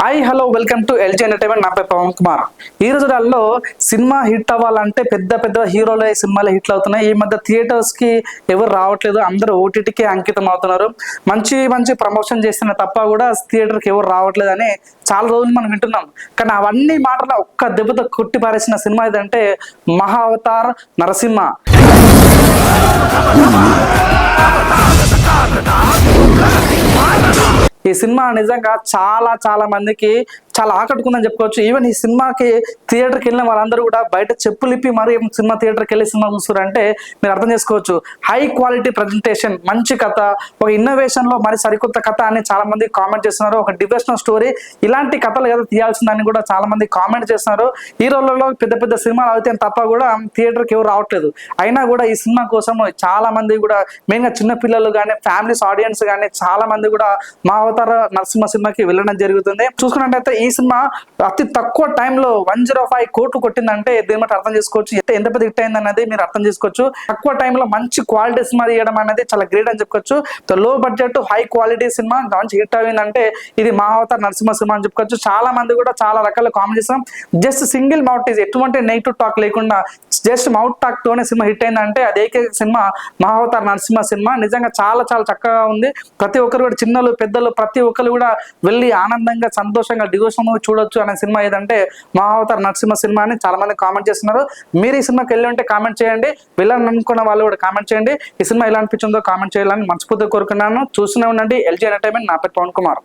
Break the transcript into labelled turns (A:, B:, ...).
A: Hi hello welcome to LG entertainment. నా పేరు పవన్ కుమార్. ఈ రోజులలో సినిమా హిట్ అవ్వాలంటే పెద్ద పెద్ద హీరోలే సినిమాలు హిట్లు అవుతున్నాయి. ఈ మధ్య థియేటర్స్ కి ఎవరు రావట్లేదు, అందరూ ఓటీటీకి అంకితం అవుతున్నారు. మంచి మంచి ప్రమోషన్ చేస్తున్న తప్ప కూడా థియేటర్కి ఎవరు రావట్లేదు అని చాలా రోజులు మనం వింటున్నాం. కానీ అవన్నీ మాటలు ఒక్క దెబ్బతో కొట్టి పారేసిన సినిమా ఏదంటే మహా అవతార్ నరసింహ. ఈ సినిమా నిజంగా చాలా చాలా మందికి చాలా ఆకట్టుకుందని చెప్పుకోవచ్చు. ఈవెన్ ఈ సినిమాకి థియేటర్కి వెళ్ళిన వాళ్ళందరూ కూడా బయట చెప్పులిప్పి మరి సినిమా థియేటర్కి వెళ్ళి సినిమా చూస్తారంటే మీరు అర్థం చేసుకోవచ్చు. హై క్వాలిటీ ప్రజెంటేషన్, మంచి కథ, ఒక ఇన్నోవేషన్ లో మరి సరికొత్త కథ అని చాలా మంది కామెంట్ చేస్తున్నారు. ఒక డివోషనల్ స్టోరీ, ఇలాంటి కథలు కదా తీయాల్సిందని కూడా చాలా మంది కామెంట్ చేస్తున్నారు. ఈ రోజుల్లో పెద్ద పెద్ద సినిమాలు అవుతే తప్ప కూడా థియేటర్కి ఎవరు రావట్లేదు. అయినా కూడా ఈ సినిమా కోసం చాలా మంది కూడా మెయిన్ గా చిన్న పిల్లలు కానీ ఫ్యామిలీస్ ఆడియన్స్ కానీ చాలా మంది కూడా మా అవతార నరసింహ సినిమాకి వెళ్ళడం జరుగుతుంది. చూసుకున్నట్టయితే ఈ సినిమా అతి తక్కువ టైంలో 105 కోట్లు కొట్టిందంటే దీని బట్టి అర్థం చేసుకోవచ్చు ఎంత పెద్ద హిట్ అయింది అనేది మీరు అర్థం చేసుకోవచ్చు. తక్కువ టైంలో మంచి క్వాలిటీ సినిమా తీయడం అనేది చాలా గ్రేట్ అని చెప్పుకోవచ్చు. లో బడ్జెట్ హై క్వాలిటీ సినిమా మంచి హిట్ అయిందంటే ఇది మా అవతార్ నరసింహ సినిమా అని చెప్పుకోవచ్చు. చాలా మంది కూడా చాలా రకాల కామెంట్ చేస్తాం. జస్ట్ సింగిల్ మౌట్ ఈజ్, ఎటువంటి నెగిటివ్ టాక్ లేకుండా జస్ట్ మౌట్ టాక్ తోనే సినిమా హిట్ అయిందంటే అదే సినిమా మా అవతార్ నరసింహ సినిమా. నిజంగా చాలా చాలా చక్కగా ఉంది. ప్రతి ఒక్కరు కూడా చిన్నలు పెద్దలు ప్రతి ఒక్కరు కూడా వెళ్ళి ఆనందంగా సంతోషంగా డివోషన్ చూడొచ్చు అనే సినిమా ఏదంటే మా అవతార్ నరసింహ సినిమా అని చాలా మంది కామెంట్ చేస్తున్నారు. మీరు ఈ సినిమాకి వెళ్ళి ఉంటే కామెంట్ చేయండి, వెళ్ళాలని అనుకున్న వాళ్ళు కూడా కామెంట్ చేయండి. ఈ సినిమా ఎలా అనిపించిందో కామెంట్ చేయాలని మనస్ఫూర్తిగా కోరుకున్నాను. చూస్తూనే ఉండండి ఎల్జీ ఎంటర్టైన్మెంట్. నా పేరు పవన్ కుమార్.